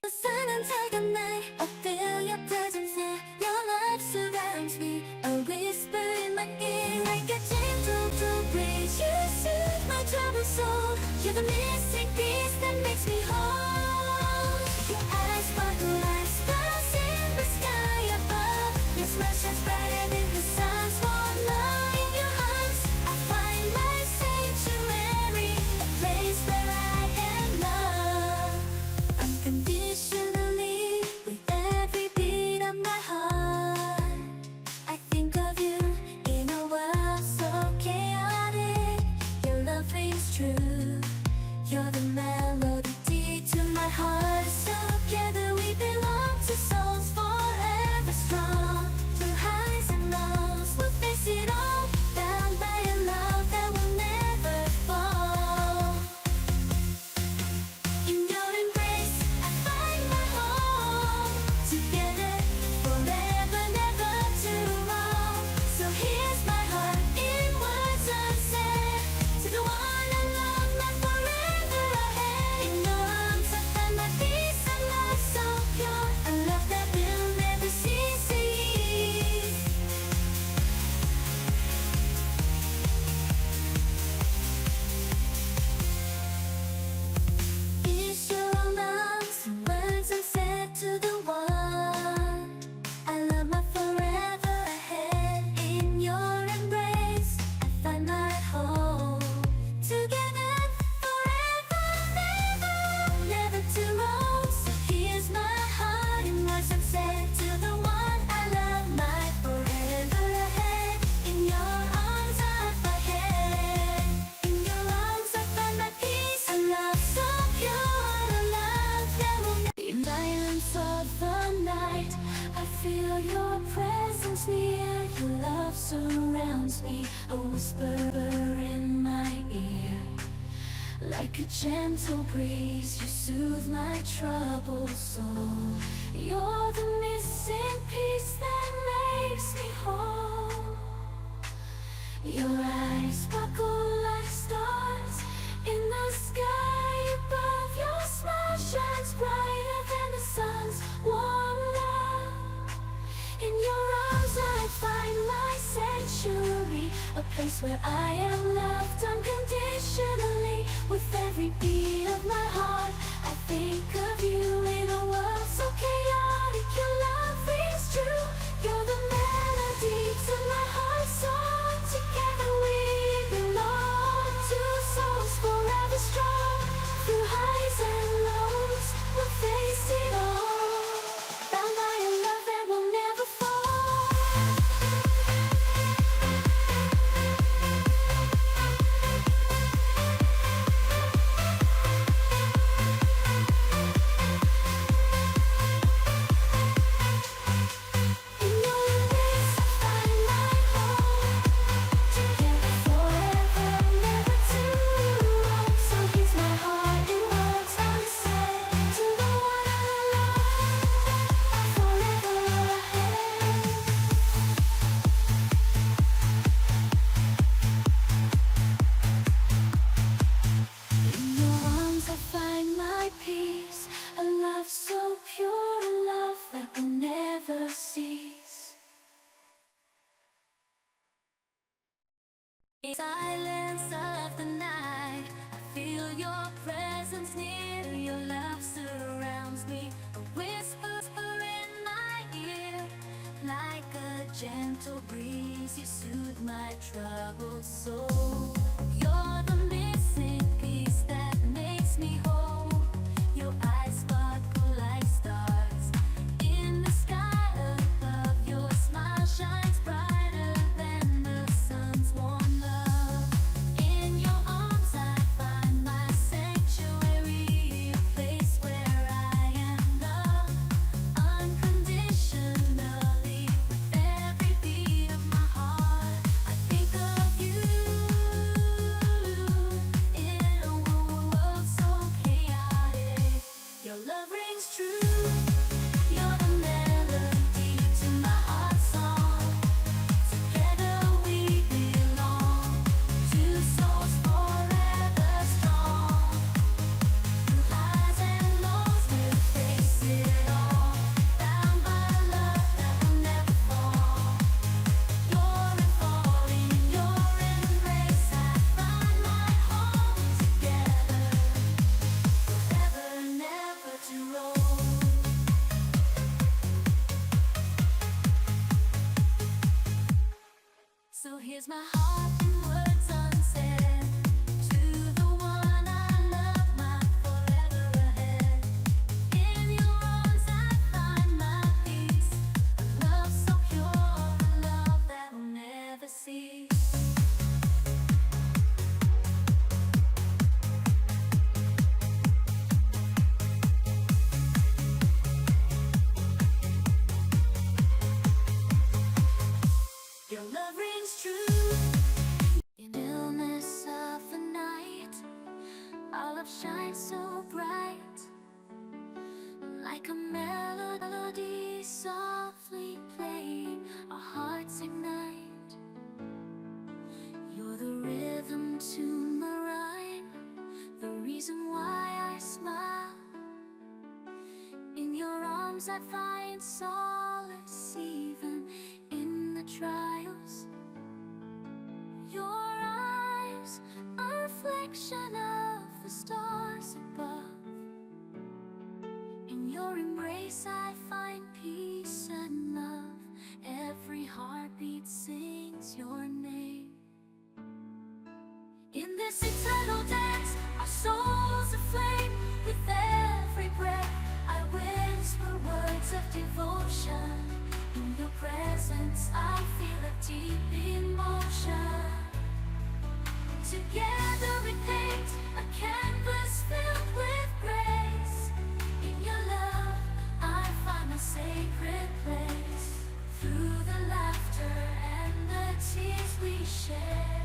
The sun until the night, I feel your presence here. Your love surrounds me, a whisper in my ear, like a gentle breeze. You soothe my troubled soul. You're the missing piece that makes me whole. Your eyes sparkle like stars in the sky above. Your smile shines brighter than the sun's warm love. In your arms, I find my sanctuary, a place where I am loved unconditionally. With every beat of my heart, I think of you in a world so chaotic. Your love rings true. You're the melody to my heart. Together we belong to souls forever strong. Through highs and lows, we'll face it all, bound by a love that will never fall. In your embrace, I find my home. Together, forever, never too long. So here's my heart in words unsaid, to the one I love, not forever ahead. In your arms, I find my peace, a love so pure, a love that will never cease to ease. Is your romance and words unsaid to the one I love, my forever ahead. In your embrace, I find my home. Together, forever, never too long. So here's my heart in words unsaid, to the one I love, my forever ahead. In your arms I find head. In your arms I find my peace, a love so pure, a love that will never. In silence of the night, I feel your presence near. Your love surrounds me, a whisper in my ear, like a gentle breeze. You soothe my troubled soul. You're the missing piece that makes me whole. Your eyes sparkle like stars in the sky above. Your smile shines brighter than the sun's warm love. In your arms I find my sanctuary, a place where I am loved unconditionally. With every beat of my heart, I think of you in a world so chaotic. Your love rings true. You're the melody to my heart's song. Together we belong, two souls forever strong. Through highs and lows, we'll face it all, bound by a love that will never fall. In your embrace, I find my home. Together forever, never too long. So here's my heart in words unsaid, to the one I love, forever ahead. In your arms I find my peace, a love so pure, a love that will never cease. In silence of the night, I feel your presence near. Your love surrounds me, a whisper in my ear, like a gentle breeze. You soothe my troubled soul. You're the missing piece that makes me whole. Your eyes sparkle like stars in the sky above. Your smile shines brighter than the sun's warm love. In your arms I find my sanctuary, a place where I am loved unconditionally. With every beat of my heart, I think of you in a world so chaotic. Your love rings true. You're the melody to my heart's song. Together we belong, two souls forever strong. Through highs and lows we'll face my heart in words unsaid. To the one I love, my forever ahead. In your arms I find my peace. A love so pure, a love that will never cease. Your love rings true. In the stillness of the night, our love shines so bright, like a melody softly playing, our hearts ignite. You're the rhythm to my rhyme, the reason why I smile. In your arms I find solace, even in the trials. Your eyes, a reflection of the stars above. In your embrace I find peace and love. Every heartbeat sings your name. In this eternal dance, our souls aflame. With every breath I whisper words of devotion. In your presence I feel a deep emotion. Together we paint a canvas filled with grace. In your love I find a sacred place. Through the laughter and the tears we share.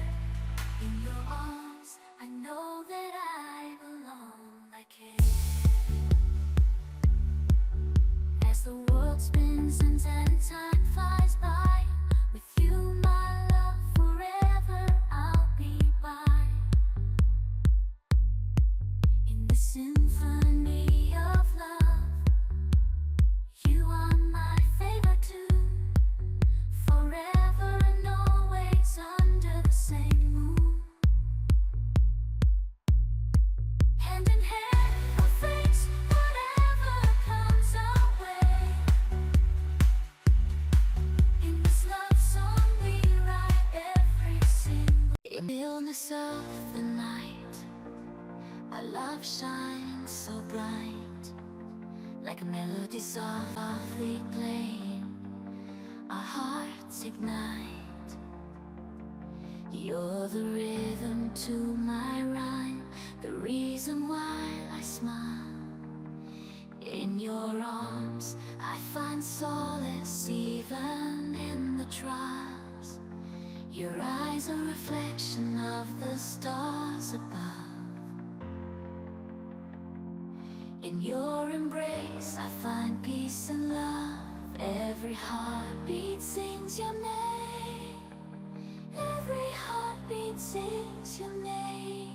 In your arms I know that I belong, I care. As the world spins and time flies by, with you my love forever I'll be by. In the symphony of love, you are my favorite tune. Forever and always under the same moon. Hand in hand, we'll face whatever comes our way. In this love song we write every single. In the illness of the night, our love shines so bright, like a melody softly playing, our hearts ignite. You're the rhythm to my rhyme, the reason why I smile. In your arms I find solace, even in the trials. Your eyes a reflection of the stars above. In your embrace I find peace and love. Every heartbeat sings your name. Every heartbeat sings your name.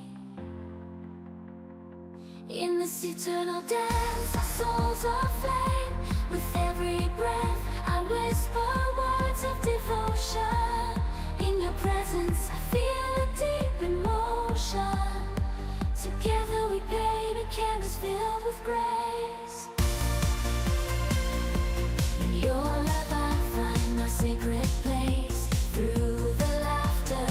In this eternal dance, our souls are flame. With every breath, I whisper words of devotion. In your presence, I feel a deep emotion. Together we paint a canvas filled with grace. In your love, I find our sacred place. Through the laughter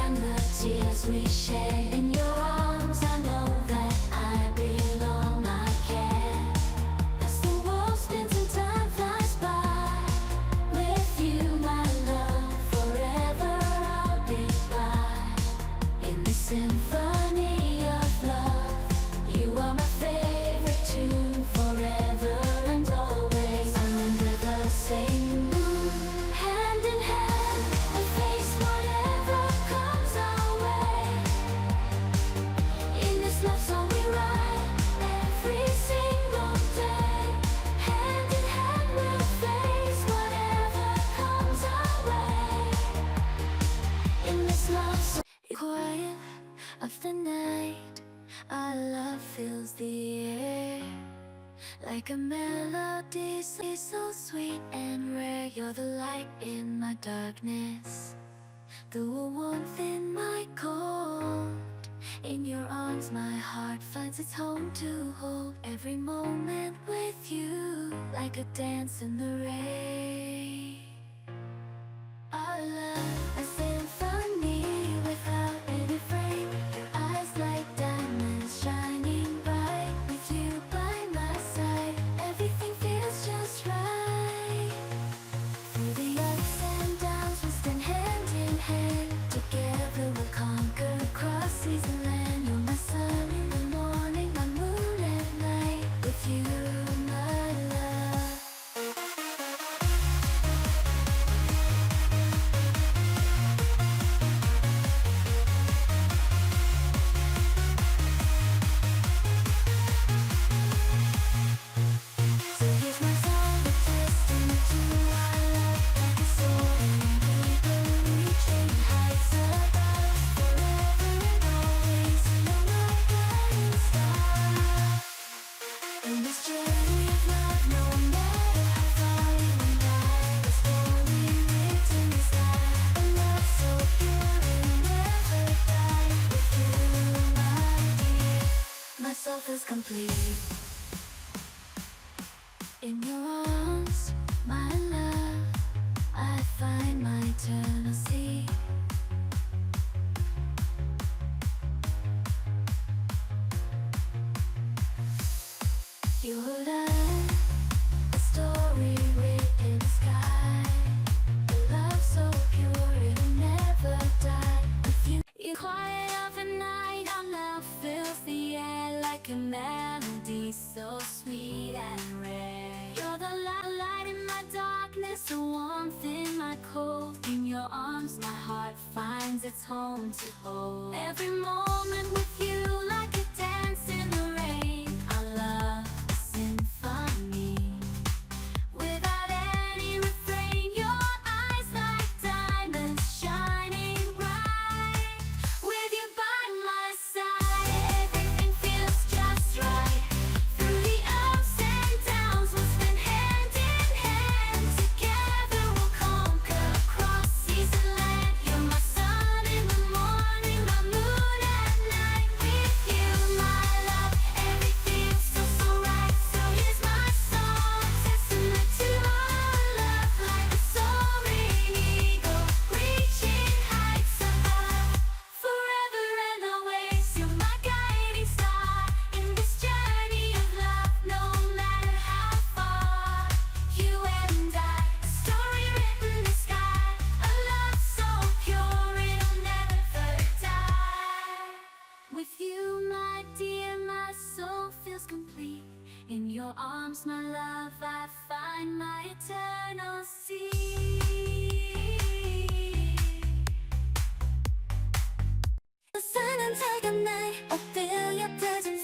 and the tears we share. In your arms, I know that I belong, I care. As the world spins and time flies by, with you, my love, forever I'll be by. In this symphony of love, you are my favorite tune. Forever and always under the same moon. Hand in hand, we face whatever comes our way. In this love song we write every single day. Hand in hand we'll face whatever comes our way. In this love song, quiet of the night, our love fills the air. Like a melody so sweet and rare. You're the light in my darkness, the warmth in my cold. In your arms my heart finds its home to hold. Every moment with you, like a dance in the rain. Our love, a symphony journey of love, no matter how far you and I. The story written in the sky. A love so pure it'll never die. With you, my dear, my soul feels complete. In your arms, my love, I find my eternal sea. Your love, a story written in the sky. A love so pure it'll never die. With you, in quiet of the night, our love fills the air like a melody so sweet and rare. You're the light in my darkness, the warmth in my cold. In your arms, my heart finds its home to hold. Every moment with you, like a dance in the rain. Our love, a symphony, without any refrain. Your eyes like diamonds shining bright. With you by my side, everything feels just right. Through the ups and downs, we'll spend hand in hand. Together we'll conquer across seas and land. You're my sun in the morning, my moon at night. With you, my love, everything feels so right. So here's my song, testament to our love. Like a soaring eagle, reaching heights above. Forever and always, you're my guiding star. In this journey of love, no matter how far. You and I, a story written in the sky. A love so pure it'll never die. With you, my dear, my soul feels complete. In your arms, my love, I find my eternal sea. The sun until the night, I feel your presence